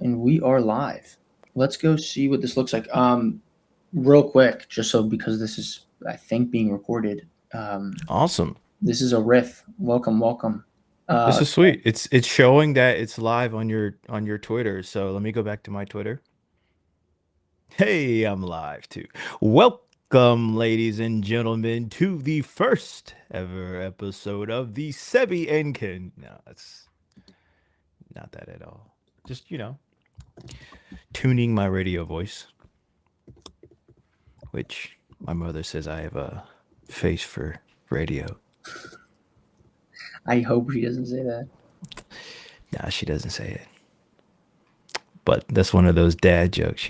And we are live. Let's go see what this looks like. Real quick, just so because this is, I think, being recorded. Um, Awesome. this is a riff. Welcome, welcome. This Uh, is sweet. It's showing that it's live on your Twitter. So let me go back to my Twitter. Hey, I'm live too. Welcome, ladies and gentlemen, to the first ever episode of the Sebi and Ken. No, that's not that at all. Just, tuning my radio voice, which my mother says I have a face for radio. I hope she doesn't say that. Nah, she doesn't say it. But that's one of those dad jokes.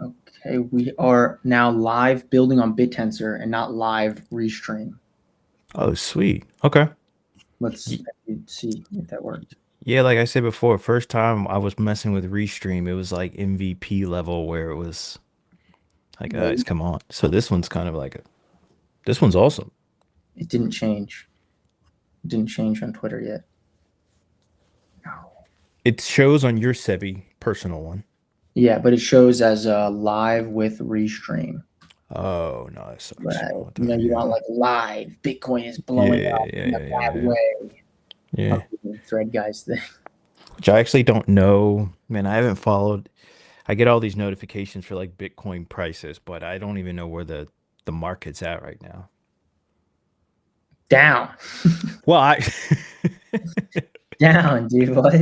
Okay, we are now live building on Bittensor and not live restream. Oh, sweet. Okay. Let's see if that worked. Yeah, like I said before, first time I was messing with Restream, it was like MVP level where it was like, Wait, guys, come on. So this one's kind of like this one's awesome. it didn't change. It didn't change on Twitter yet. No. It shows on your Sebi personal one. Yeah, but it shows as live with restream. Oh no, that sucks. Right. What You know, the you want hell? like live. Bitcoin is blowing Yeah, up yeah, in a yeah, bad yeah, way. yeah. I'll do the thread guys thing. Which I actually don't know. Man, I haven't followed. I get all these notifications for like Bitcoin prices, but I don't even know where the market's at right now. Down. Well, I Down, dude. What?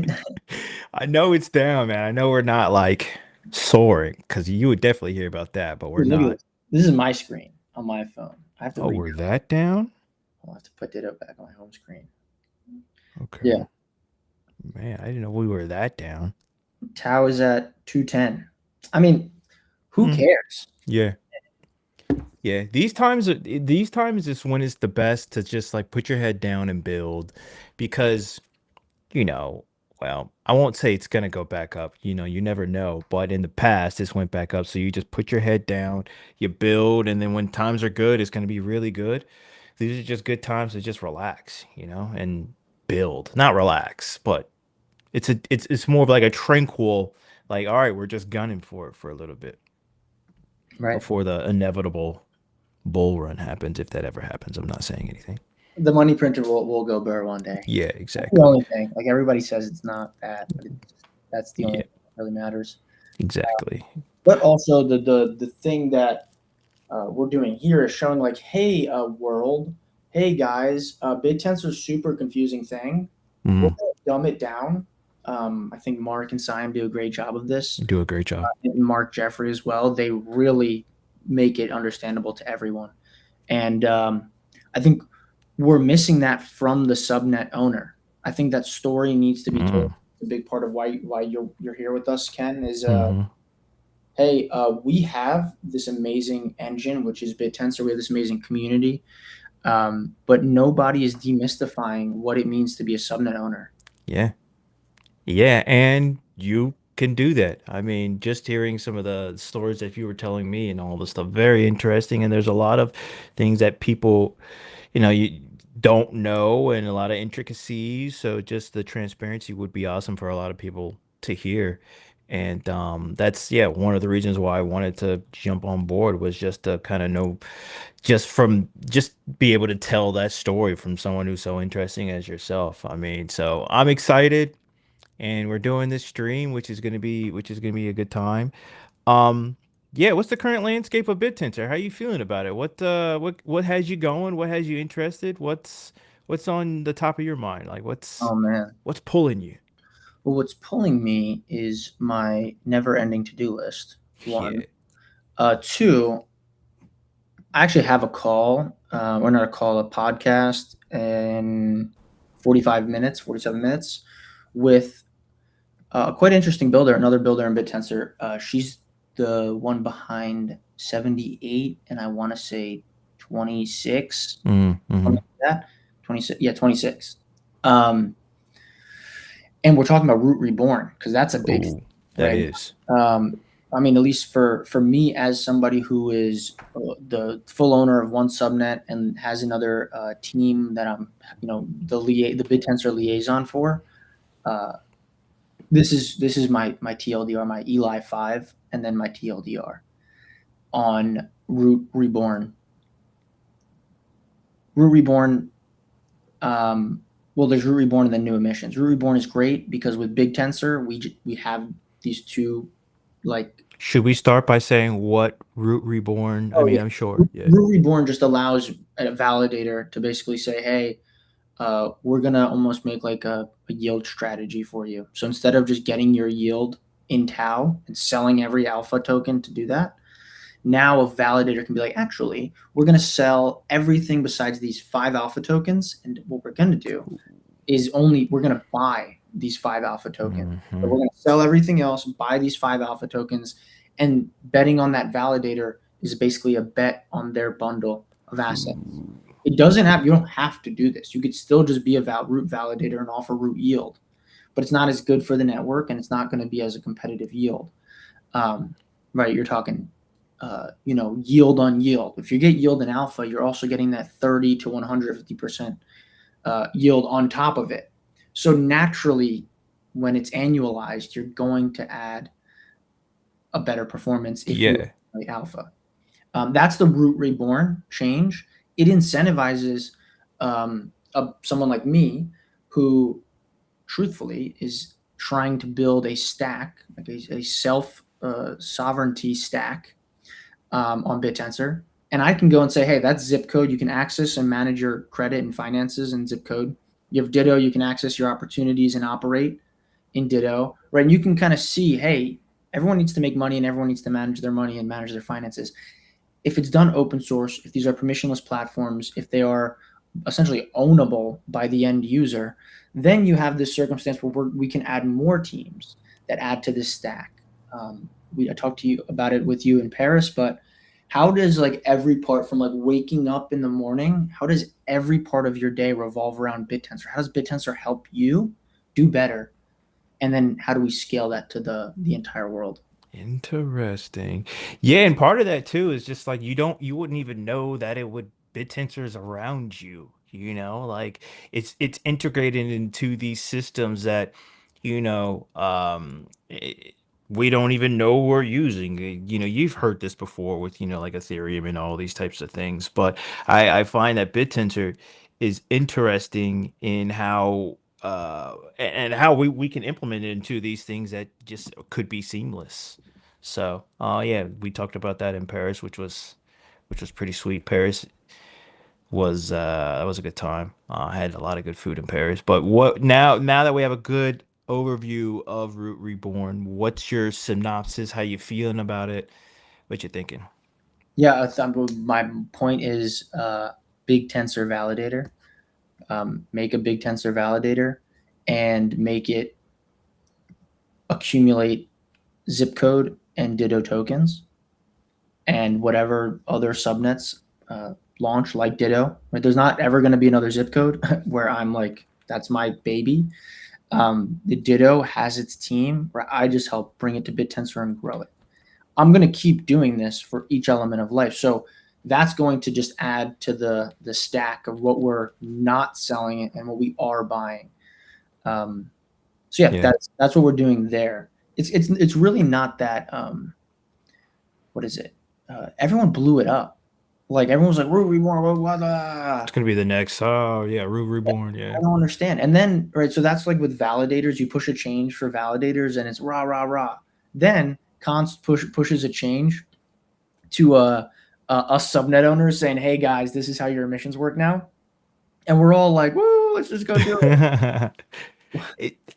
I know it's down, man. I know we're not like soaring because you would definitely hear about that, but we're Dude, look at not. this. This is my screen on my phone. I have to Oh, read. we're that down? I'll have to put Ditto back on my home screen. Okay. Yeah. Man, I didn't know we were that down. Tau is at 210. I mean, who Hmm. cares? Yeah. Yeah. These times is when it's the best to just like put your head down and build because, you know, well, I won't say it's gonna go back up. You never know. But in the past, this went back up. So you just put your head down, you build, and then when times are good, it's gonna be really good. These are just good times to just relax, and build. Not relax, but it's more of like a tranquil, like, all right, we're just gunning for it for a little bit Right. before the inevitable bull run happens, if that ever happens. I'm not saying anything. The money printer will go burr one day. Yeah, That's the exactly. only thing. Like everybody says it's not that, but that's the only Yeah, thing that really matters. exactly. But also the thing that we're doing here is showing like, hey, world, hey guys, BitTensor is super confusing thing. We're Mm, gonna dumb it down. I think Mark and Simon do a great job of this, you do a great job. and Mark Jeffrey as well. They really make it understandable to everyone, and I think we're missing that from the subnet owner. I think that story needs to be told. Mm, A big part of why you're here with us, Ken, is hmm. hey, we have this amazing engine, which is BitTensor. We have this amazing community, but nobody is demystifying what it means to be a subnet owner. Yeah. Yeah, and you can do that. I mean, just hearing some of the stories that you were telling me and all this stuff, very interesting. And there's a lot of things that people, you don't know and a lot of intricacies. So just the transparency would be awesome for a lot of people to hear. And that's, yeah, one of the reasons why I wanted to jump on board was just to kind of know, just be able to tell that story from someone who's so interesting as yourself. I mean, so I'm excited and we're doing this stream, which is gonna be a good time. Um, yeah, what's the current landscape of BitTensor? How are you feeling about it? What has you going? What has you interested? What's on the top of your mind? Like what's Oh man. what's pulling you? Well, what's pulling me is my never-ending to-do list. One, Yeah. two. I actually have a call, or not a call, a podcast in 45 minutes, 47 minutes with a quite interesting builder, another builder in BitTensor. She's the one behind 78, and I want to say 26, Mm-hmm. something like that. 26, yeah, 26. Um, and we're talking about Root Reborn because that's a big thing Oh, that right is. now. I mean, at least for me as somebody who is the full owner of one subnet and has another team that I'm, the BitTensor liaison for. Uh, This is my TLDR, my Eli 5, and then my TLDR on Root Reborn. Root Reborn, well, there's Root Reborn and then new emissions. Root Reborn is great because with Big Tensor, we have these two, like, Should we start by saying what Root Reborn? I oh mean, yeah, I'm sure. Yeah. Root Reborn just allows a validator to basically say, hey, we're gonna almost make like a yield strategy for you. So instead of just getting your yield in Tau and selling every alpha token to do that, now a validator can be like, actually, we're going to sell everything besides these 5 alpha tokens. And what we're going to do is we're going to buy these 5 alpha tokens. So Hmm. we're going to sell everything else, buy these 5 alpha tokens, and betting on that validator is basically a bet on their bundle of assets. You don't have to do this. You could still just be a root validator and offer root yield, but it's not as good for the network and it's not going to be as a competitive yield. Um, right. You're talking, yield on yield. If you get yield in alpha, you're also getting that 30 to 150% yield on top of it. So naturally, when it's annualized, you're going to add a better performance if you Yeah. play alpha. That's the root reborn change. It incentivizes someone like me who truthfully is trying to build a stack, like a self sovereignty stack on Bittensor. And I can go and say, hey, that's zip code. You can access and manage your credit and finances in zip code. You have Ditto. You can access your opportunities and operate in Ditto, right? And you can kind of see, hey, everyone needs to make money and everyone needs to manage their money and manage their finances. If it's done open source, if these are permissionless platforms, if they are essentially ownable by the end user, then you have this circumstance where we can add more teams that add to this stack. I talked to you about it with you in Paris, but how does like every part from like waking up in the morning, how does every part of your day revolve around Bittensor? How does Bittensor help you do better? And then how do we scale that to the entire world? Interesting. Yeah, and part of that too is just like you wouldn't even know that it would bit tensors around you, like it's integrated into these systems that, you know, we don't even know we're using. You've heard this before with, like Ethereum and all these types of things, but I find that BitTensor is interesting in how and how we can implement it into these things that just could be seamless. So, yeah, we talked about that in Paris, which was pretty sweet. Paris was that was a good time. I had a lot of good food in Paris. But what now that we have a good overview of Root Reborn, what's your synopsis? How you feeling about it? What you thinking? Yeah, my point is big tensor validator. Make a big tensor validator and make it accumulate zip code and Ditto tokens and whatever other subnets launch like Ditto. Right? There's not ever going to be another zip code where I'm like, that's my baby. The Ditto has its team where I just help bring it to BitTensor and grow it. I'm going to keep doing this for each element of life. So that's going to just add to the stack of what we're not selling and what we are buying. Um, so yeah, Yeah. that's what we're doing there. It's really not that. What is it? Everyone blew it up. Like everyone was like, "Ruby, It's gonna be the next. Oh yeah, Root Reborn. Yeah. I don't understand. And then, right, so that's like with validators, you push a change for validators and it's rah, rah, rah. Then Const pushes a change to us subnet owners saying, hey guys, this is how your emissions work now. And we're all like, woo, let's just go do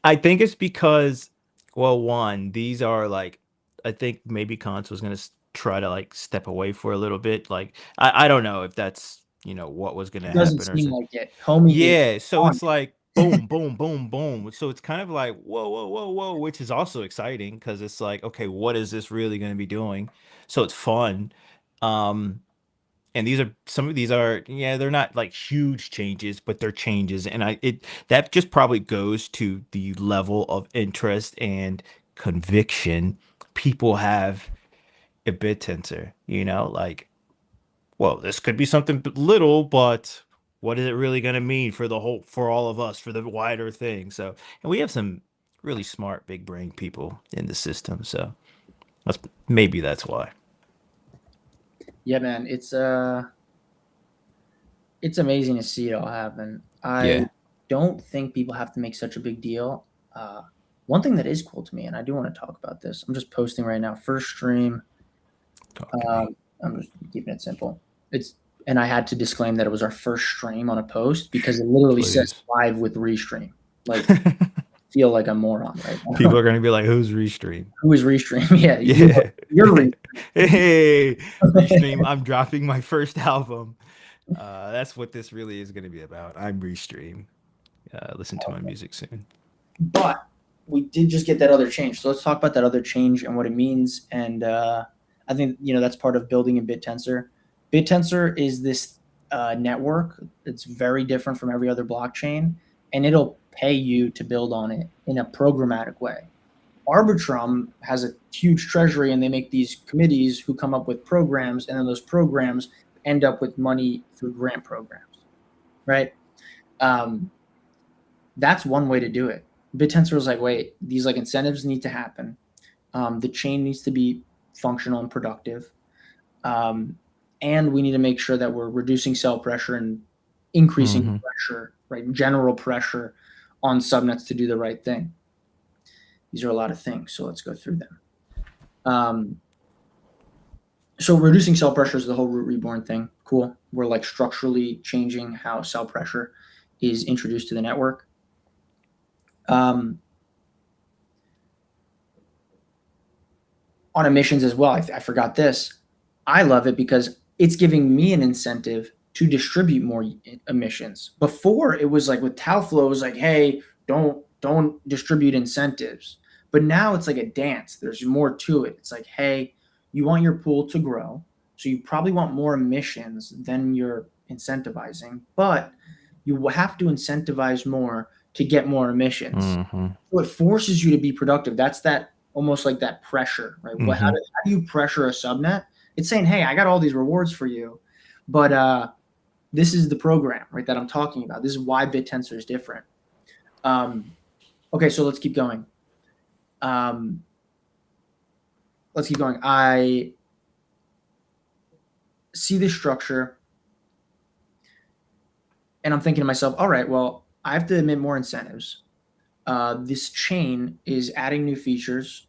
I think it's because, well, one, these are like, I think maybe Kant was gonna try to like step away for a little bit. Like, I don't know if that's what was it. gonna It doesn't happen or seem something. like it. Homie is Yeah, so on it's like boom, boom, boom, boom. So it's kind of like whoa, whoa, whoa, whoa, which is also exciting because it's like, okay, what is this really gonna be doing? So it's fun. Um, and some of these are, yeah, they're not like huge changes, but they're changes, and that just probably goes to the level of interest and conviction people have a bit tensor, like, well, this could be something little, but what is it really going to mean for all of us, for the wider thing? So, and we have some really smart, big brain people in the system. So that's maybe that's why. Yeah, man, it's amazing to see it all happen. I Yeah. don't think people have to make such a big deal. Uh, One thing that is cool to me, and I do want to talk about this. I'm just posting right now. First stream. Talk to me. I'm just keeping it simple. It's and I had to disclaim that it was our first stream on a post because it literally says Please. live with restream. Like, feel like a moron right now. People are gonna be like, "Who's Restream?" Who is restream? Yeah, Yeah. you're restream. Hey, Restream. I'm dropping my first album. That's what this really is gonna be about. I'm Restream. Listen to my music soon. But we did just get that other change. So let's talk about that other change and what it means. And I think that's part of building in Bittensor. Bittensor is this network. It's very different from every other blockchain, and it'll pay you to build on it in a programmatic way. Arbitrum has a huge treasury, and they make these committees who come up with programs, and then those programs end up with money through grant programs, right? Um, that's one way to do it. BitTensor was like, wait, these like incentives need to happen. The chain needs to be functional and productive, um, and we need to make sure that we're reducing sell pressure and increasing Hmm. pressure, right? General pressure on subnets to do the right thing. These are a lot of things, so let's go through them. So reducing cell pressure is the whole root reborn thing. Cool. We're like structurally changing how cell pressure is introduced to the network. Um, on emissions as well. I forgot this. I love it because it's giving me an incentive to distribute more emissions. Before it was like with Talflow, it was like, hey, don't distribute incentives. But now it's like a dance. There's more to it. It's like, hey, you want your pool to grow, so you probably want more emissions than you're incentivizing, but you have to incentivize more to get more emissions. Hmm. So it forces you to be productive. That's that almost like that pressure, right? Hmm. How do you pressure a subnet? It's saying, hey, I got all these rewards for you, but this is the program, right, that I'm talking about. This is why BitTensor is different. Okay, so let's keep going. Um, let's keep going. I see this structure, and I'm thinking to myself, all right, well, I have to emit more incentives. This chain is adding new features.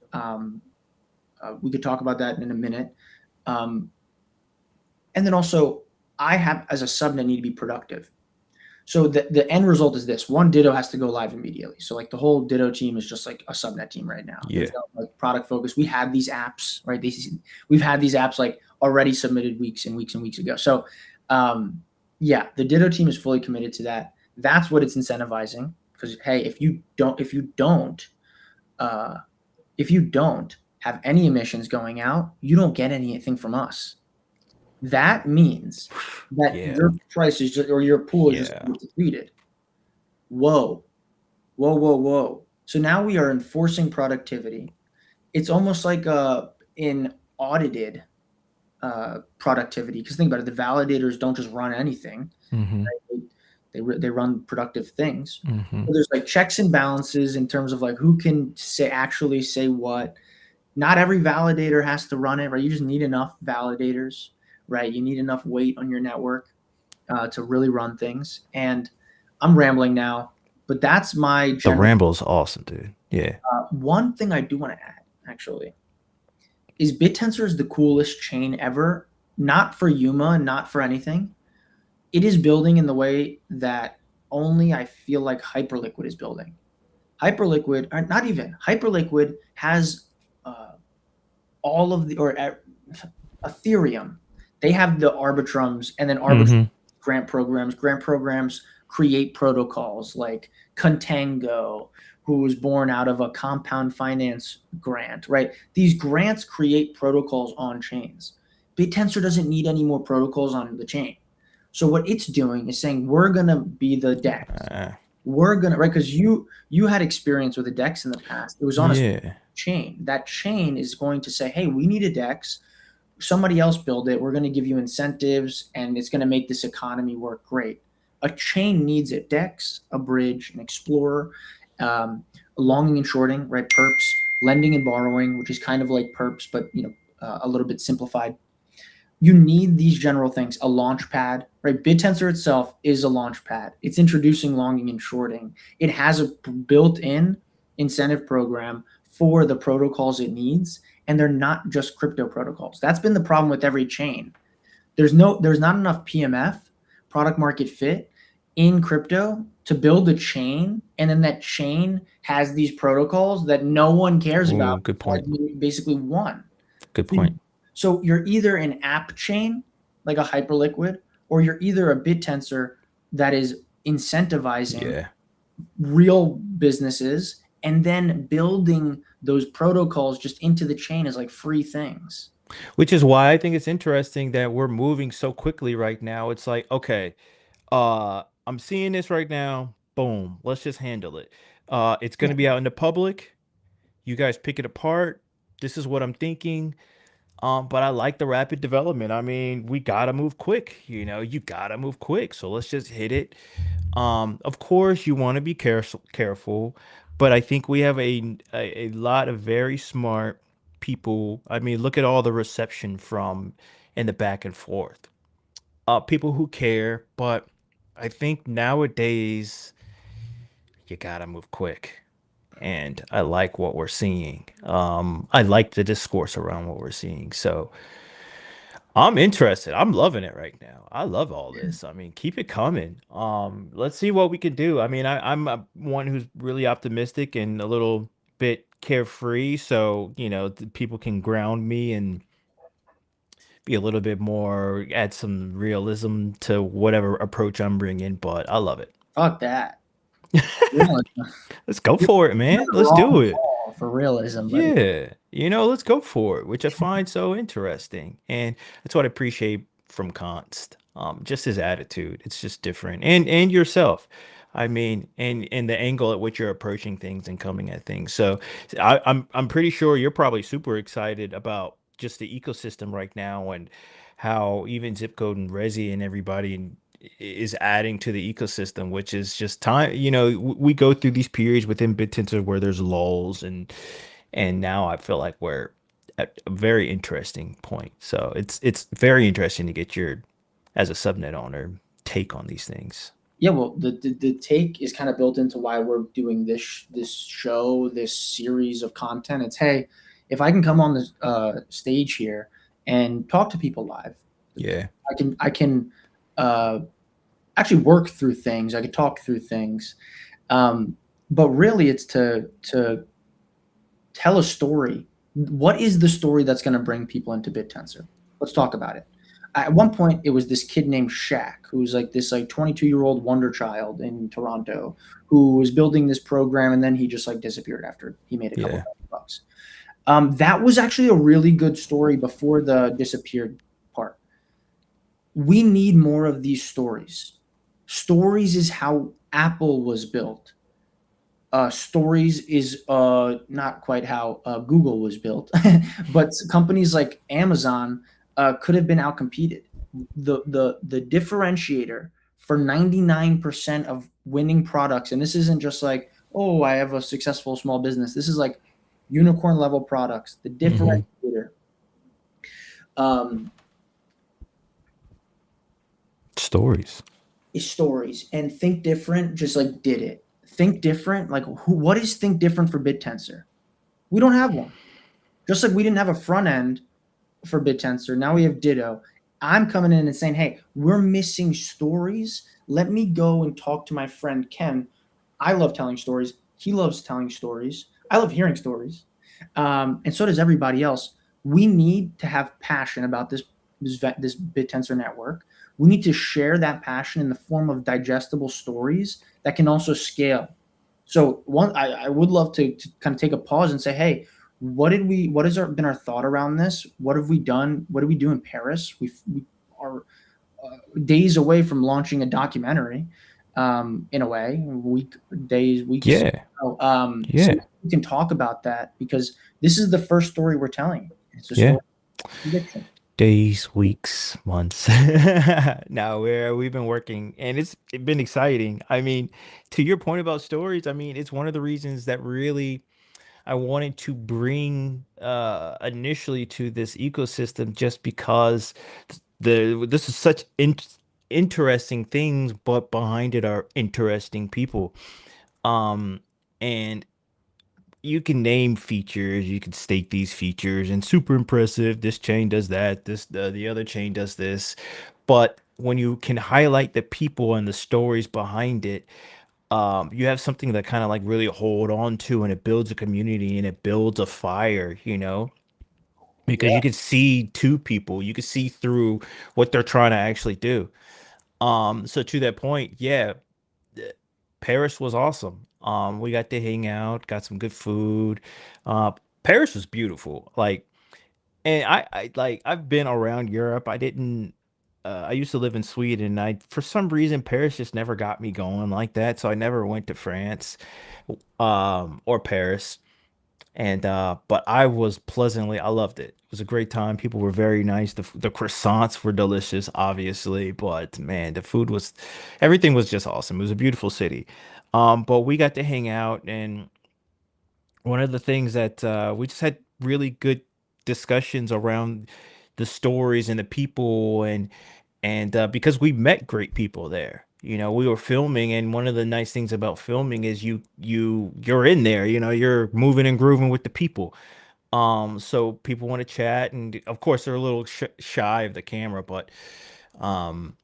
We could talk about that in a minute. Um, and then also, I have as a subnet need to be productive. So the end result is this: one Ditto has to go live immediately. So like the whole Ditto team is just like a subnet team right now. There's Yeah. no like product focus. We had these apps, right? We've had these apps like already submitted weeks and weeks and weeks ago. So yeah, the Ditto team is fully committed to that. That's what it's incentivizing. Because hey, uh, if you don't have any emissions going out, you don't get anything from us. That means that Yeah. your price is just, or your pool is just Yeah. depleted. Whoa, whoa, whoa, whoa. So now we are enforcing productivity. It's almost like in audited productivity. Because think about it, the validators don't just run anything. Hmm. Right? They run productive things. Hmm. So there's like checks and balances in terms of like who can actually say what. Not every validator has to run it, right? You just need enough validators, right? You need enough weight on your network to really run things. And I'm rambling now, but that's my The general. Ramble's awesome, dude. Yeah. One thing I do want to add, actually, is BitTensor is the coolest chain ever. Not for Yuma, not for anything. It is building in the way that only I feel like Hyperliquid is building. Hyperliquid, or not even Hyperliquid, has uh, all of the or Ethereum. They have the Arbitrums, and then Arbitrum Hmm. grant programs. Grant programs create protocols like Contango, who was born out of a compound finance grant, right? These grants create protocols on chains. BitTensor doesn't need any more protocols on the chain. So what it's doing is saying we're gonna be the DEX. Uh, We're gonna, right, because you had experience with a DEX in the past. It was on a yeah. chain. That chain is going to say, hey, we need a DEX. Somebody else build it. We're going to give you incentives, and it's going to make this economy work great. A chain needs a DEX, a bridge, an explorer. Um, longing and shorting, right? Perps, lending and borrowing, which is kind of like perps, but a little bit simplified. You need these general things, a launch pad, right? Bittensor itself is a launch pad. It's introducing longing and shorting. It has a built-in incentive program for the protocols it needs, and they're not just crypto protocols. That's been the problem with every chain. There's not enough PMF, product market fit, in crypto to build a chain, and then that chain has these protocols that no one cares about, Ooh, good point. basically one. Good point. So you're either an app chain, like a Hyperliquid, or you're either a Bittensor that is incentivizing Yeah. real businesses and then building those protocols just into the chain as like free things. Which is why I think it's interesting that we're moving so quickly right now. It's like, okay, I'm seeing this right now. Boom, let's just handle it. It's going Yeah. to be out in the public. You guys pick it apart. This is what I'm thinking. But I like the rapid development. I mean, we gotta move quick. You gotta move quick. So let's just hit it. Of course, you want to be careful, but I think we have a lot of very smart people. I mean, look at all the reception from and the back and forth. People who care, but I think nowadays you gotta move quick. And I like what we're seeing. I like the discourse around what we're seeing. So I'm interested. I'm loving it right now. I love all this. I mean, keep it coming. Let's see what we can do. I mean, I'm one who's really optimistic and a little bit carefree, so people can ground me and be a little bit more, add some realism to whatever approach I'm bringing. But I love it. Fuck that. Realism. Let's go You're for it, you're man. in the Let's do wrong it. ball for realism, buddy. Yeah, let's go for it, which I find so interesting. And that's what I appreciate from Const. Just his attitude. It's just different. And yourself. I mean, and the angle at which you're approaching things and coming at things. So I'm pretty sure you're probably super excited about just the ecosystem right now and how even Zip Code and Resi and everybody is adding to the ecosystem, which is just time. We go through these periods within BitTensor where there's lulls and now I feel like we're at a very interesting point. So it's very interesting to get your, as a subnet owner, take on these things. Yeah, well, the take is kind of built into why we're doing this show, this series of content. It's, hey, if I can come on this stage here and talk to people live, Yeah. I can uh, actually work through things. I could talk through things, but really, it's to tell a story. What is the story that's going to bring people into BitTensor? Let's talk about it. At one point, it was this kid named Shaq, who's like this like 22-year-old wonder child in Toronto, who was building this program, and then he just like disappeared after he made a couple Yeah. of bucks. That was actually a really good story before the disappeared part. We need more of these stories. Stories is how Apple was built. Stories is not quite how Google was built, but companies like Amazon could have been outcompeted. The differentiator for 99% of winning products, and this isn't just like, oh, I have a successful small business. This is like unicorn level products. The Hmm. differentiator um, Stories. is stories, and Think Different just like did it. Think Different, like what is Think Different for BitTensor? We don't have one. Just like we didn't have a front end for BitTensor, now we have Ditto. I'm coming in and saying, hey, we're missing stories. Let me go and talk to my friend Ken. I love telling stories. He loves telling stories. I love hearing stories. And so does everybody else. We need to have passion about this BitTensor network. We need to share that passion in the form of digestible stories that can also scale. So I would love to kind of take a pause and say, hey, what has been our thought around this? What have we done? What do we do in Paris? We are days away from launching a documentary, in a way, weeks. Yeah. So Yeah. we can talk about that because this is the first story we're telling. It's a Yeah. story of conviction. Days, weeks, months. Now we've been working and it's been exciting. I mean, to your point about stories, I mean, it's one of the reasons that really I wanted to bring initially to this ecosystem just because this is such interesting things, but behind it are interesting people. Um, and you can name features, you can state these features, and super impressive. This chain does that. The other chain does this. But when you can highlight the people and the stories behind it, you have something that kind of like really hold on to, and it builds a community and it builds a fire, you know, because Yeah. you can see two people, you can see through what they're trying to actually do. So to that point, yeah, Paris was awesome. We got to hang out, got some good food. Uh, Paris was beautiful. Like, and I like I've been around Europe. I didn't. I used to live in Sweden, and I for some reason Paris just never got me going like that. So I never went to France, or Paris. And but I was pleasantly, I loved it. It was a great time. People were very nice. The croissants were delicious, obviously, but man, the food was, everything was just awesome. It was a beautiful city. But we got to hang out, and one of the things that we just had really good discussions around the stories and the people, and because we met great people there. You know, we were filming, and one of the nice things about filming is you're in there. You know, you're moving and grooving with the people. So people want to chat, and of course they're a little shy of the camera, but um,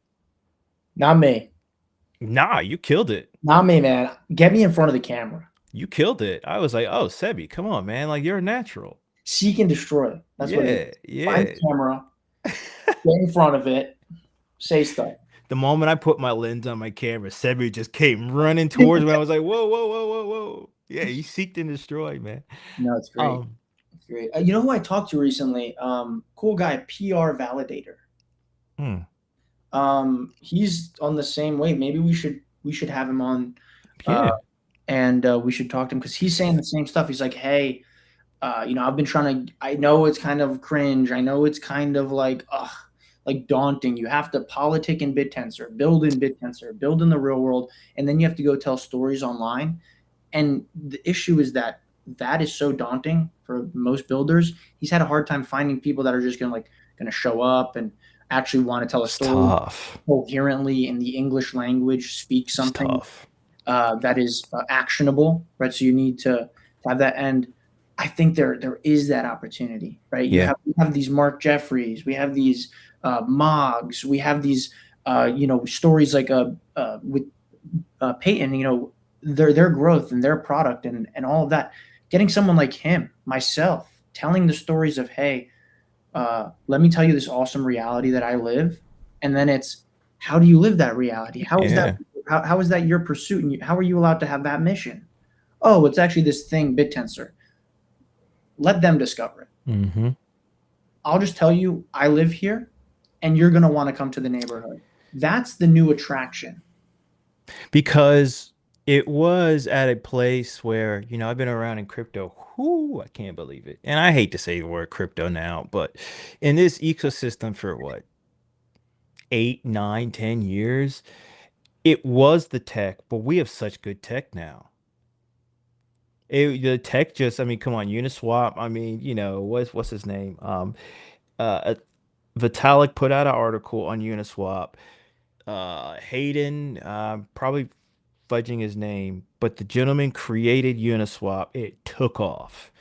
Not me. nah, you killed it. Not me, man. Get me in front of the camera. You killed it. I was like, oh, Sebi, come on, man, like you're a natural. Seek and destroy. That's what it Yeah, is. Find yeah. the camera, get in front of it, say stuff. The moment I put my lens on my camera, Sebi just came running towards me. I was like, whoa, whoa, whoa, whoa, whoa. Yeah, you seeked and destroyed, man. No, it's great. Um, It's great. You know who I talked to recently? Cool guy, PR validator. hmm, He's on the same wave. Maybe we should have him on, uh, yeah, and we should talk to him because he's saying the same stuff. He's like, hey, I've been trying to. I know it's kind of cringe. I know it's kind of like daunting. You have to politic in Bittensor, build in the real world, and then you have to go tell stories online. And the issue is that that is so daunting for most builders. He's had a hard time finding people that are just gonna show up and actually want to tell a it's story tough. coherently in the English language, speak It's something tough. that is actionable, right? So you need to have that. And I think there is that opportunity, right? You Yeah, have we have these Mark Jeffries, we have these Moggs, we have these stories like with Peyton, their growth and their product and all of that. Getting someone like him, myself, telling the stories of, hey, let me tell you this awesome reality that I live, and then it's how do you live that reality? How is that? yeah. How is that your pursuit? And how are you allowed to have that mission? Oh, it's actually this thing, Bittensor. Let them discover it. Hmm. I'll just tell you, I live here, and you're gonna want to come to the neighborhood. That's the new attraction. Because it was at a place where, you know, I've been around in crypto. Whoo, I can't believe it. And I hate to say the word crypto now, but in this ecosystem for what, 8, 9, 10 years, it was the tech, but we have such good tech now. The tech just, I mean, come on, Uniswap. I mean, you know, what's his name? Vitalik put out an article on Uniswap. Hayden, probably fudging his name, but the gentleman created Uniswap. It took off.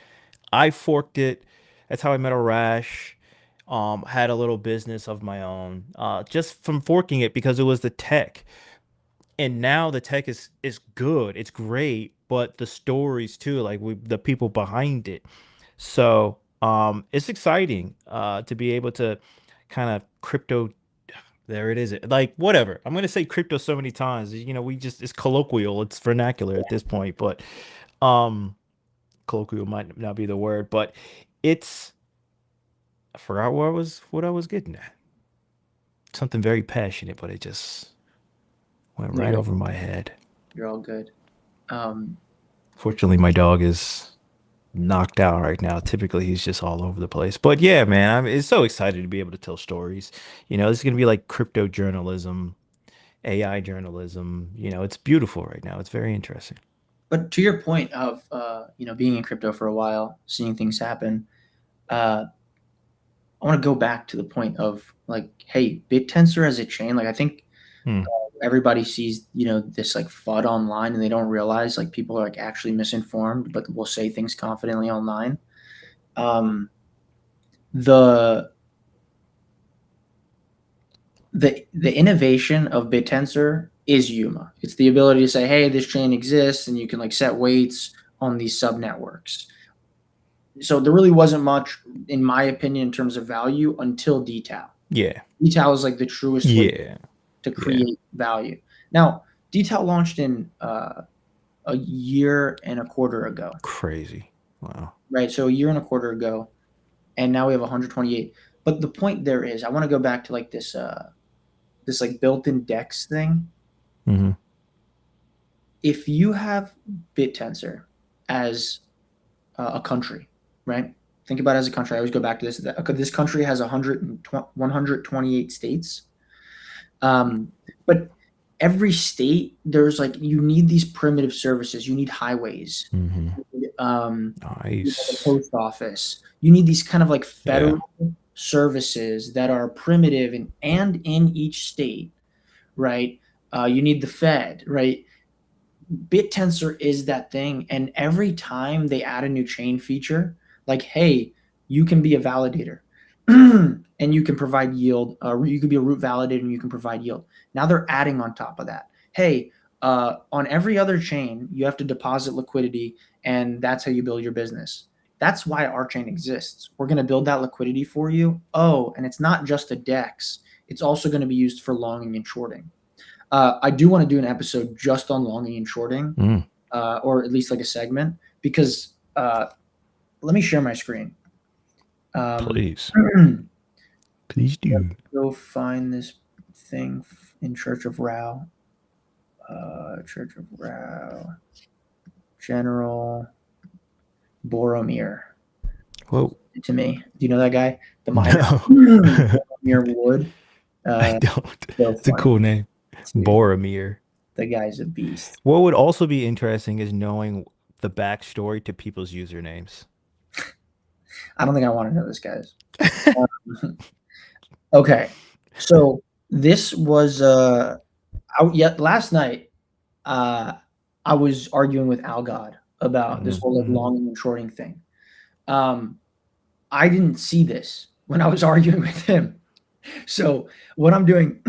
I forked it. That's how I met Arash. Had a little business of my own, just from forking it because it was the tech. And now the tech is good. It's great, but the stories too, like the people behind it. So, it's exciting to be able to kind of crypto, there it is. Like whatever. I'm gonna say crypto so many times. You know, we just it's colloquial, it's vernacular at this point, but um colloquial might not be the word, but it's I forgot what I was getting at. Something very passionate, but it just went No, right over my head. you're all good. Um, Fortunately, my dog is knocked out right now. Typically, he's just all over the place. But yeah, man, I'm it's so excited to be able to tell stories. This is gonna be like crypto journalism, AI journalism. It's beautiful right now. It's very interesting. But to your point of being in crypto for a while, seeing things happen, uh, I want to go back to the point of like, hey, Bittensor as a chain. Like, I think Hmm. everybody sees this like FUD online, and they don't realize like people are like actually misinformed, but will say things confidently online. Um, the the innovation of Bittensor is Yuma. It's the ability to say, hey, this chain exists, and you can like set weights on these sub networks. So there really wasn't much, in my opinion, in terms of value until DTAL. Yeah. DTAL is like the truest way Yeah. to Yeah. create value. Now, DTAL launched in a year and a quarter ago, Crazy. Wow. right? So a year and a quarter ago, and now we have 128. But the point there is, I want to go back to like this like built-in DEX thing. Hmm. If you have BitTensor as a country, right? Think about it as a country. I always go back to this. This country has 128 states. But every state, there's like, you need these primitive services. You need highways, Hmm. the Nice. post office. You need these kind of like Yeah. federal services that are primitive and in each state, right? You need the Fed, right? BitTensor is that thing, and every time they add a new chain feature, like, hey, you can be a validator, and you can provide yield. You could be a root validator, and you can provide yield. Now they're adding on top of that. Hey, on every other chain, you have to deposit liquidity, and that's how you build your business. That's why our chain exists. We're going to build that liquidity for you. Oh, and it's not just a DEX. It's also going to be used for longing and shorting. I do want to do an episode just on longing and shorting, Mm. or at least like a segment, because let me share my screen. Please. Let's Please do. go find this thing in Church of Rao. Church of Rao. General Boromir. Whoa. To me, do you know that guy? The miner. No. Boromir Wood. I Uh, don't. so It's a funny, cool name. dude. Boromir. The guy's a beast. What would also be interesting is knowing the backstory to people's usernames. I don't think I want to know this guy's. Okay, so this was out yet last night. Uh, I was arguing with Al God about this whole like Mm-hmm. longing and shorting thing. Um, I didn't see this when I was arguing with him. So what I'm doing,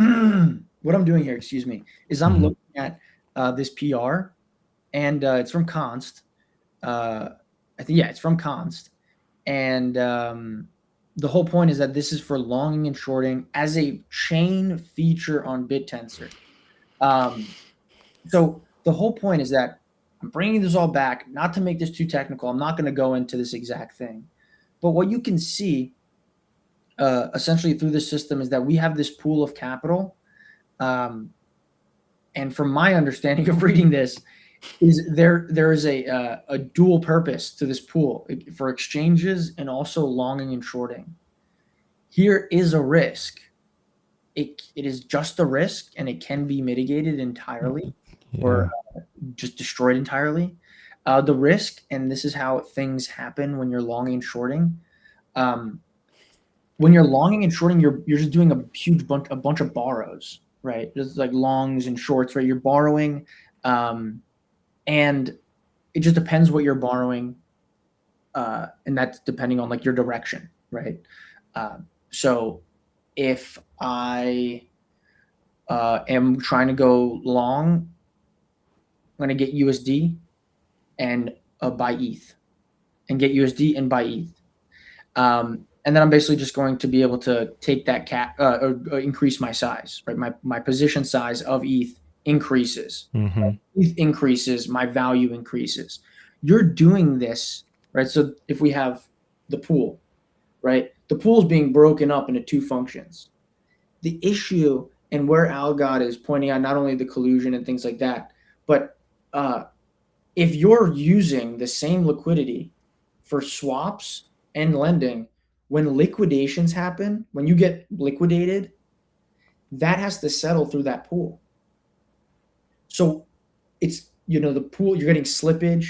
what I'm doing here, excuse me, is I'm Hmm. looking at this PR, and it's from Const. Uh, I think, yeah, it's from Const, and the whole point is that this is for longing and shorting as a chain feature on BitTensor. Um, so the whole point is that I'm bringing this all back, not to make this too technical. I'm not going to go into this exact thing, but what you can see essentially through the system is that we have this pool of capital. Um, and from my understanding of reading this, is there is a dual purpose to this pool for exchanges and also longing and shorting. Here is a risk. It is just a risk, and it can be mitigated entirely or Yeah. just destroyed entirely. The risk, and this is how things happen when you're longing and shorting. Um, when you're longing and shorting, you're just doing a bunch of borrows, right? Just like longs and shorts, right? You're borrowing, and it just depends what you're borrowing, and that's depending on like your direction, right? So if I am trying to go long, I'm going to get USD and buy ETH, and get USD and buy ETH. And then I'm basically just going to be able to take that or increase my size, right? My position size of ETH increases. Hmm. ETH increases, my value increases. You're doing this, right? So if we have the pool, right? The pool is being broken up into two functions. The issue, and where Algod is pointing out not only the collusion and things like that, but if you're using the same liquidity for swaps and lending, when liquidations happen, when you get liquidated, that has to settle through that pool. So it's, the pool, you're getting slippage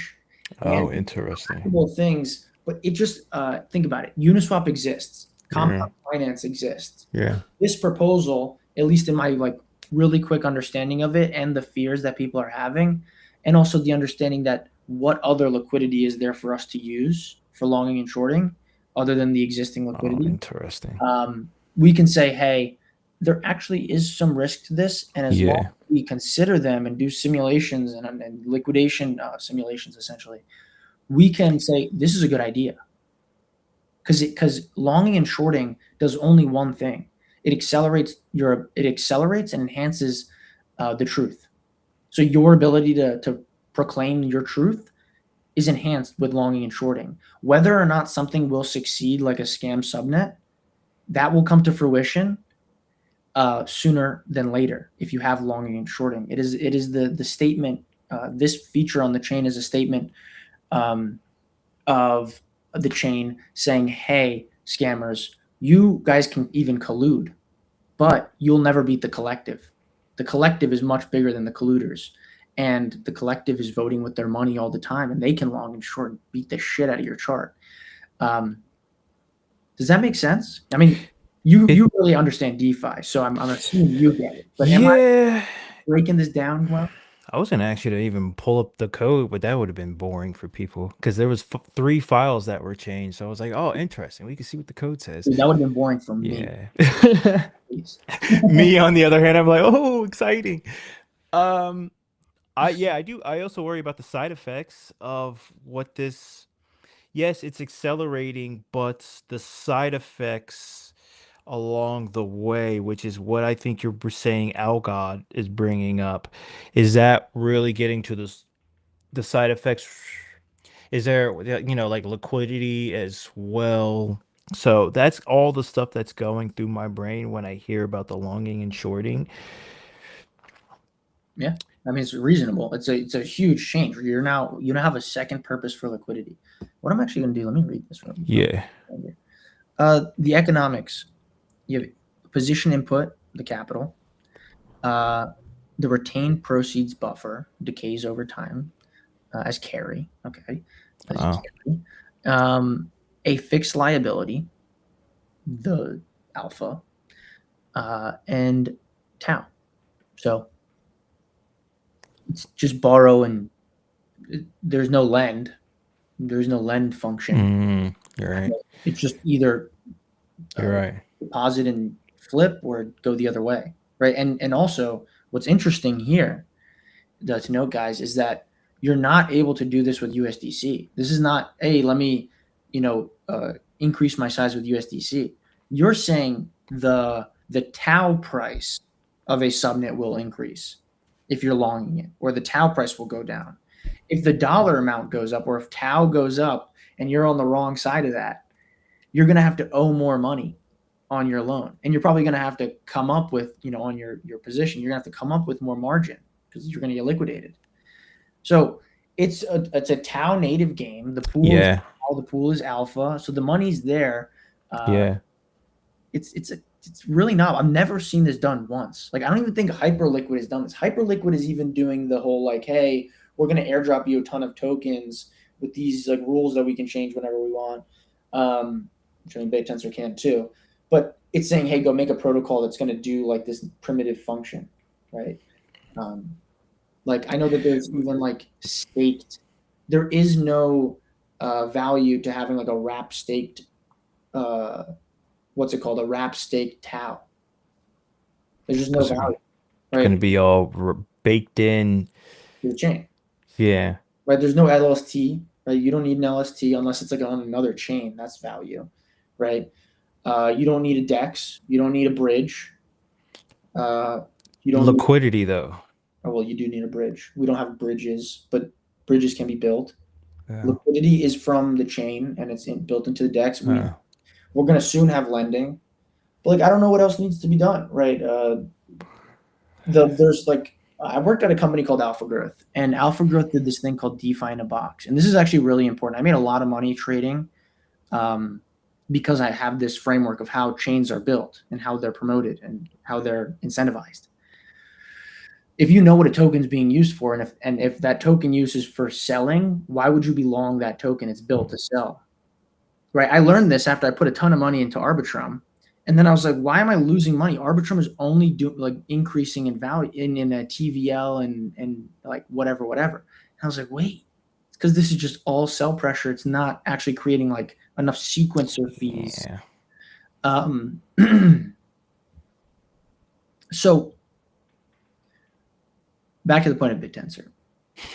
and Oh, interesting. multiple things, but it just, think about it. Uniswap exists. Yeah. Compound finance exists. Yeah. This proposal, at least in my like really quick understanding of it and the fears that people are having, and also the understanding that what other liquidity is there for us to use for longing and shorting other than the existing Oh, liquidity, interesting. we can say, hey, there actually is some risk to this, and as long Yeah. as we consider them and do simulations and liquidation simulations, essentially, we can say this is a good idea because longing and shorting does only one thing. It accelerates and enhances the truth. So your ability to proclaim your truth is enhanced with longing and shorting. Whether or not something will succeed, like a scam subnet, that will come to fruition sooner than later if you have longing and shorting. It is the statement. This feature on the chain is a statement um, of the chain saying, "Hey, scammers, you guys can even collude, but you'll never beat the collective. The collective is much bigger than the colluders, and the collective is voting with their money all the time, and they can long and short beat the shit out of your chart." Um, does that make sense? I mean, you It you really understand DeFi, so I'm assuming you get it. But am I yeah. breaking this down well? I was gonna ask you to even pull up the code, but that would have been boring for people because there was f three files that were changed. So I was like, oh, interesting. We can see what the code says. Dude, that would have been boring for me, Yeah. at least. Me, on the other hand, I'm like, oh, exciting. Um, I do. I also worry about the side effects of what this. Yes, it's accelerating, but the side effects along the way, which is what I think you're saying Algod is bringing up, is that really getting to the side effects? Is there, like liquidity as well? So that's all the stuff that's going through my brain when I hear about the longing and shorting. Yeah, I mean, it's reasonable. It's a huge change. You now have a second purpose for liquidity. What I'm actually going to do, let me read this from Yeah. the economics. You have position input, the capital. Uh, the retained proceeds buffer decays over time as carry. Okay, as Oh. carry. Um, a fixed liability, the alpha, and tau. So it's just borrow and there's no lend. There's no lend function. You're right. It's just either You're uh, right. deposit and flip or go the other way, right? And also, what's interesting here to note, guys, is that you're not able to do this with USDC. This is not, hey, let me, increase my size with USDC. You're saying the tau price of a subnet will increase if you're longing it, or the tau price will go down. If the dollar amount goes up, or if tau goes up, and you're on the wrong side of that, you're going to have to owe more money on your loan, and you're probably going to have to come up with, on your position, you're going to have to come up with more margin because you're going to get liquidated. So it's a tau native game. Yeah. The pool is alpha, so the money's there. uh, Yeah. it's really not. I've never seen this done once. Like, I don't even think Hyperliquid has done this. Hyperliquid is even doing the whole like, hey, we're going to airdrop you a ton of tokens with these like rules that we can change whenever we want. Which I mean, Bittensor can too. But it's saying, hey, go make a protocol that's going to do like this primitive function, right? Um, like, I know that there's even like staked. There is no value to having like a wrap staked. Uh, what's it called? A wrap staked tau. There's just no Because it's value, going to right? be all baked in. To the chain, Yeah. right? There's no LST, right? You don't need an LST unless it's like on another chain. That's value, right? You don't need a DEX. You don't need a bridge. Uh, you don't need. Liquidity, though. Oh, well, you do need a bridge. We don't have bridges, but bridges can be built. Yeah. Liquidity is from the chain and it's built into the DEX. Uh, We're going to soon have lending, but like, I don't know what else needs to be done, right? There's like I worked at a company called Alpha Growth, and Alpha Growth did this thing called DeFi in a box. And this is actually really important. I made a lot of money trading um, because I have this framework of how chains are built and how they're promoted and how they're incentivized. If you know what a token is being used for, and if that token use is for selling, why would you be long that token? It's built to sell, right? I learned this after I put a ton of money into Arbitrum, and then I was like, why am I losing money? Arbitrum is only increasing in value in a TVL and like whatever. And I was like, wait, it's because this is just all sell pressure. It's not actually creating like enough sequencer fees. Yeah. Um, so back to the point of Bittensor.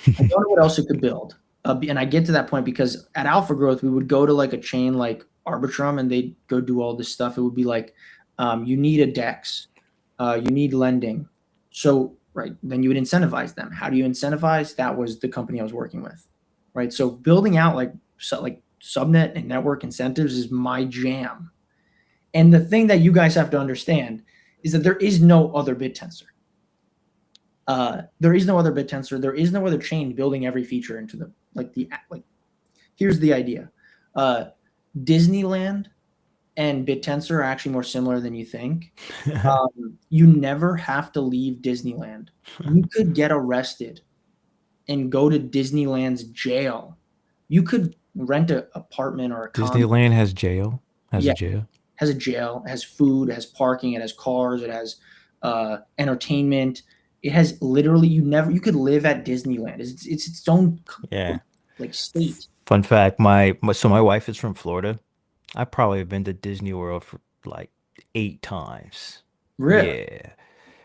I don't know what else it could build. And I get to that point because at Alpha Growth, we would go to like a chain like Arbitrum and they'd go do all this stuff. It would be like, you need a DEX, you need lending. So, right, then you would incentivize them. How do you incentivize? That was the company I was working with, right? So building out like subnet and network incentives is my jam. And the thing that you guys have to understand is that there is no other Bittensor. There is no other Bittensor. There is no other chain building every feature into the like. Here's the idea: Disneyland and Bittensor are actually more similar than you think. You never have to leave Disneyland. You could get arrested and go to Disneyland's jail. You could rent an apartment or a condo. Disneyland has jail. Has Yeah, a jail. has a jail, it has food, it has parking, it has cars, it has entertainment. It has literally you could live at Disneyland. It's its own Yeah. like state. Fun fact, my wife is from Florida. I probably have been to Disney World for like 8 times. Really, Yeah.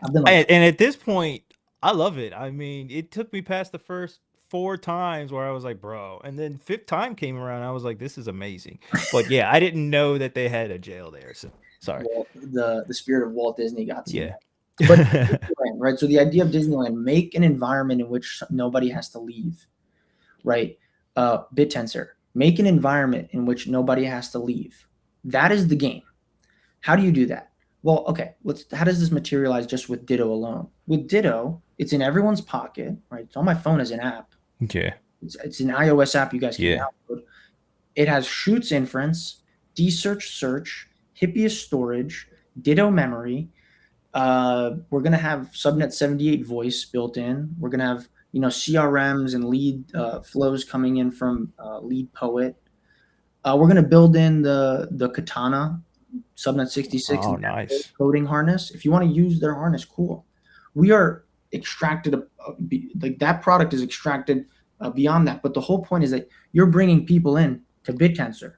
I've been like And at this point, I love it. I mean, it took me past the first 4 times where I was like, bro. And then fifth time came around. I was like, this is amazing. But yeah, I didn't know that they had a jail there. So sorry. The spirit of Walt Disney got to you, Yeah. man. But Disneyland, right? So the idea of Disneyland, make an environment in which nobody has to leave, right? Bittensor, make an environment in which nobody has to leave. That is the game. How do you do that? Well, okay, how does this materialize just with Ditto alone? With Ditto, it's in everyone's pocket, right? It's on my phone as an app. Yeah. It's an iOS app you guys can Yeah. download. It has Shoots inference, dsearch search, Hippias storage, Ditto memory. We're gonna have Subnet 78 voice built in. We're gonna have CRMs and lead flows coming in from Lead Poet. We're gonna build in the Katana Subnet 66 Oh, nice. coding harness. If you want to use their harness, cool. We are extracted, like that product is extracted beyond that. But the whole point is that you're bringing people in to Bittensor.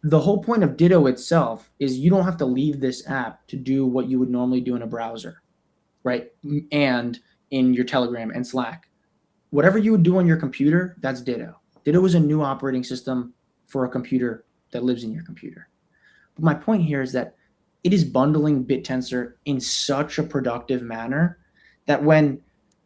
The whole point of Ditto itself is you don't have to leave this app to do what you would normally do in a browser, right? And in your Telegram and Slack. Whatever you would do on your computer, that's Ditto. Ditto is a new operating system for a computer that lives in your computer. But my point here is that it is bundling Bittensor in such a productive manner that when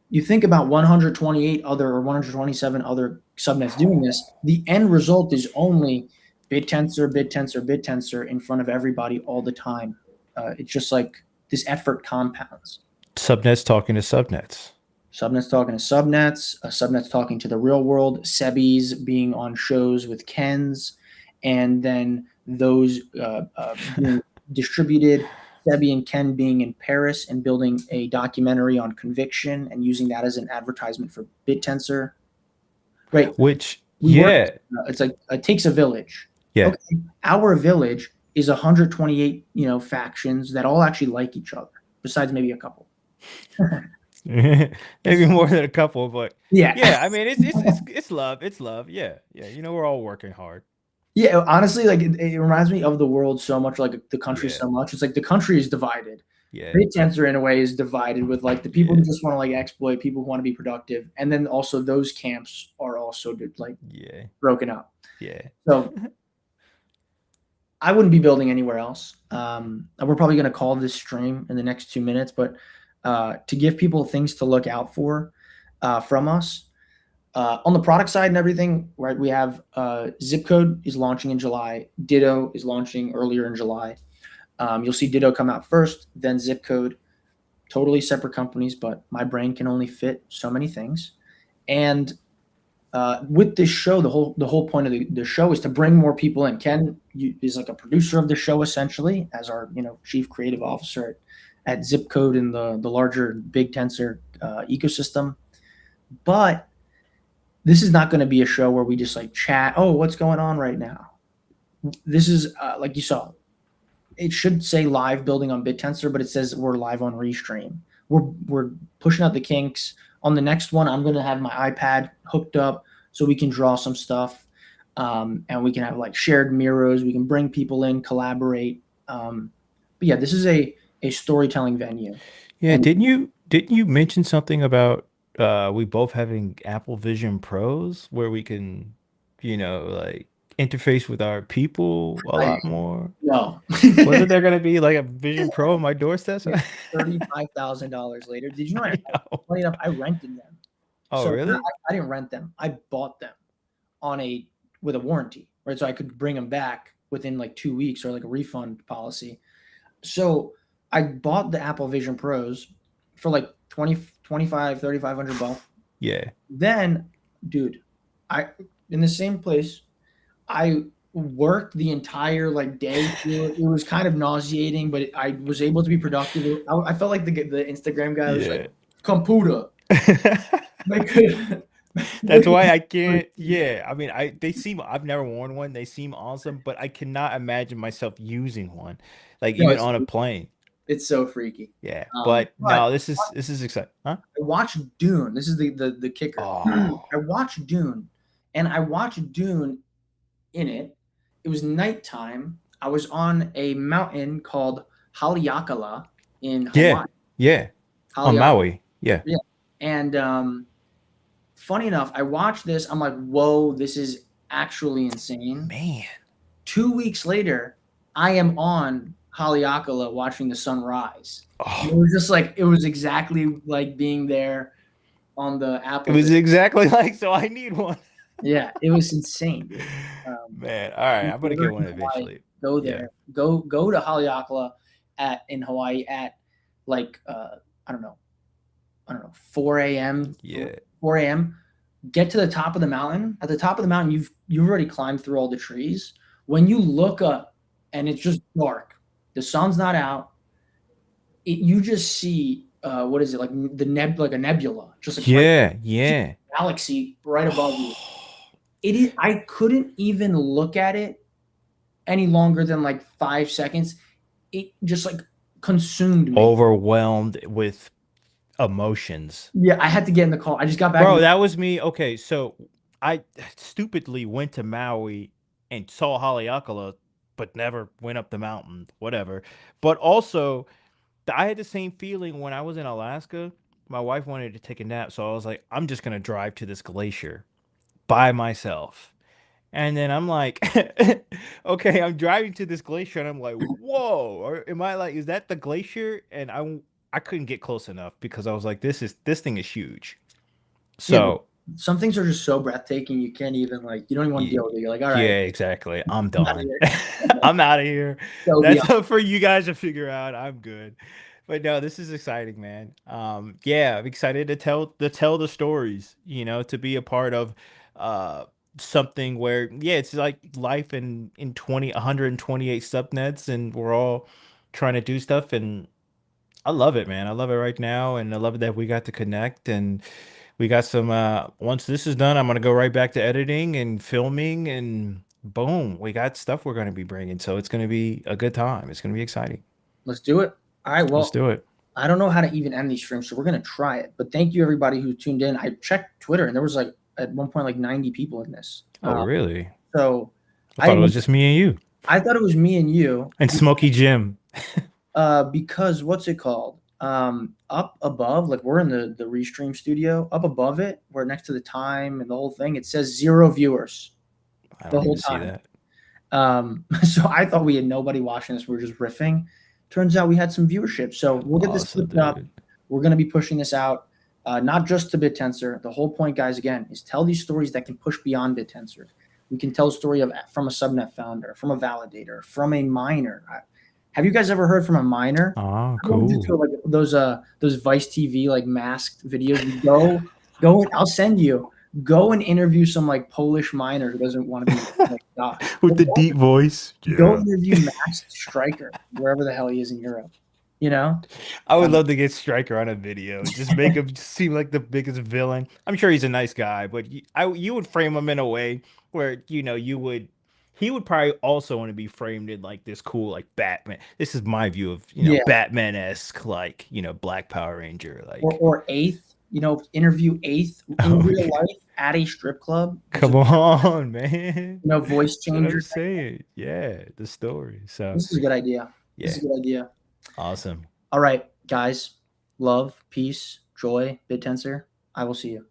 you think about 128 other or 127 other subnets doing this, the end result is only Bittensor in front of everybody all the time. It's just like this effort compounds. Subnets talking to subnets. Subnets talking to subnets, subnets talking to the real world, Sebis being on shows with Kens, and then those being distributed, Sebi and Ken being in Paris and building a documentary on conviction and using that as an advertisement for Bittensor. Right. Which, We work, yeah. it's like it takes a village. Yeah. Okay. Our village is 128, factions that all actually like each other, besides maybe a couple. Maybe more than a couple, but Yeah. yeah, I mean it's love. It's love. Yeah. Yeah. We're all working hard. Yeah, honestly, like it reminds me of the world so much, like the country Yeah. so much. It's like the country is divided. Yeah. Bittensor in a way is divided with like the people who Yeah. just want to like exploit, people who want to be productive, and then also those camps are also like Yeah. broken up. Yeah. So I wouldn't be building anywhere else. We're probably going to call this stream in the next 2 minutes, but to give people things to look out for from us. On the product side and everything, right? We have Zip Code is launching in July. Ditto is launching earlier in July. You'll see Ditto come out first, then Zip Code totally separate companies, but my brain can only fit so many things. And with this show, the whole point of the show is to bring more people in. Ken is like a producer of the show essentially, as our chief creative officer at Zip Code in the larger Bittensor ecosystem. But this is not going to be a show where we just like chat. Oh, what's going on right now? This is like you saw. It should say live building on Bittensor, but it says we're live on Restream. We're pushing out the kinks. On the next one, I'm going to have my iPad hooked up so we can draw some stuff, and we can have like shared mirrors. We can bring people in, collaborate. But yeah, this is a storytelling venue, Yeah, and didn't you mention something about we both having Apple Vision Pros where we can, like interface with our people a I lot more? no. Wasn't there gonna be like a Vision Pro on my doorstep? Yeah, $35,000 later. Did you know? I know. Funny enough, I rented them. Oh, So really? I didn't rent them. I bought them on a with a warranty, right? So I could bring them back within like 2 weeks or like a refund policy. So I bought the Apple Vision Pros for like 20, 25, 3,500 bucks. Yeah. Then, dude, I in the same place, I worked the entire like day through it. It was kind of nauseating, but I was able to be productive. I felt like the Instagram guy was like, Yeah. computer. Make it, That's make why it I can't. Yeah, I mean, I've never worn one. They seem awesome, but I cannot imagine myself using one, like no, even on a plane. it's so freaky. Yeah, Um, but but no, this is exciting, huh? I watched Dune. This is the kicker. Oh, I watched Dune, and I watched Dune in it. It was nighttime. I was on a mountain called Haleakala in yeah, Hawaii. yeah, on Haleakala, Maui. Yeah, yeah. And funny enough, I watched this. I'm like, whoa, this is actually insane. man. 2 weeks later, I am on Haleakala watching the sunrise. And it Oh, was just like it was exactly like being there on the it Apple was Vision. exactly like so. I need one. Yeah, it was insane, dude. Man, all right, If I'm you're gonna get ever one in Hawaii, eventually. go Yeah, there. Go to Haleakala at in Hawaii at like I don't know, 4 a.m. yeah, 4 a.m. Get to the top of the mountain. At the top of the mountain, you've already climbed through all the trees. When you look up and it's just dark, the sun's not out. You just see what is it like like a nebula, just like right yeah, just yeah. a galaxy right above you. Oh, It is. I couldn't even look at it any longer than like 5 seconds. It just like consumed me. overwhelmed with emotions. Yeah, I had to get in the car. I just got back in Bro, the that was me. Okay, so I stupidly went to Maui and saw Haleakala, but never went up the mountain, whatever. But also, I had the same feeling when I was in Alaska. My wife wanted to take a nap, so I was like, I'm just gonna drive to this glacier by myself. And then I'm like, okay, I'm driving to this glacier, and I'm like, whoa, or am I like, is that the glacier? And I couldn't get close enough because I was like, this thing is huge. yeah, So some things are just so breathtaking. You can't even like you don't even want to yeah, deal with it. You're like, all right, yeah, exactly. I'm I'm out of done. here. I'm out of here. Go That's beyond. up for you guys to figure out. I'm good. But no, this is exciting, man. Yeah, I'm excited to tell the stories, to be a part of uh something where yeah, it's like life in 128 subnets and we're all trying to do stuff and I love it, man. I love it right now and I love it that we got to connect and we got some once this is done, I'm going to go right back to editing and filming and boom, we got stuff we're going to be bringing. So it's going to be a good time. It's going to be exciting. Let's do it. All right. Let's Well, do it. I don't know how to even end these streams, so we're gonna try it. But thank you everybody who tuned in. I checked Twitter and there was like at one point like 90 people in this. Oh, really? So I I thought it didn't. was just me and you I thought it was me and you. and Smokey Jim. Because what's it called? Up above, like we're in the Restream studio. Up above it, we're next to the time and the whole thing. It says 0 viewers I the don't whole even see time. that. So I thought we had nobody watching this. We are just riffing. Turns out we had some viewership. So we'll get this Awesome, flipped up. dude. We're going to be pushing this out, not just to Bittensor. The whole point, guys, again, is tell these stories that can push beyond Bittensor. We can tell a story from a subnet founder, from a validator, from a miner. Have you guys ever heard from a miner? Oh, I want you cool. to like those Vice TV like masked videos. You go and I'll send you. Go and interview some like Polish miner who doesn't want to be like doxxed. With the deep voice. Go Yeah. interview Masked Striker wherever the hell he is in Europe. You know, I would um, love to get Stryker on a video. Just make him seem like the biggest villain. I'm sure he's a nice guy, but you would frame him in a way where, he would probably also want to be framed in like this cool, like Batman. This is my view of, yeah, Batman-esque, like, Black Power Ranger, or like, Eighth. Interview Eighth in oh, real yeah. life at a strip club. Come Just on, man. voice That's what I'm changer. saying. Yeah, the story. So, This is a good idea. This yeah, is a good idea. awesome. All right, guys. Love, peace, joy, Bittensor. I will see you.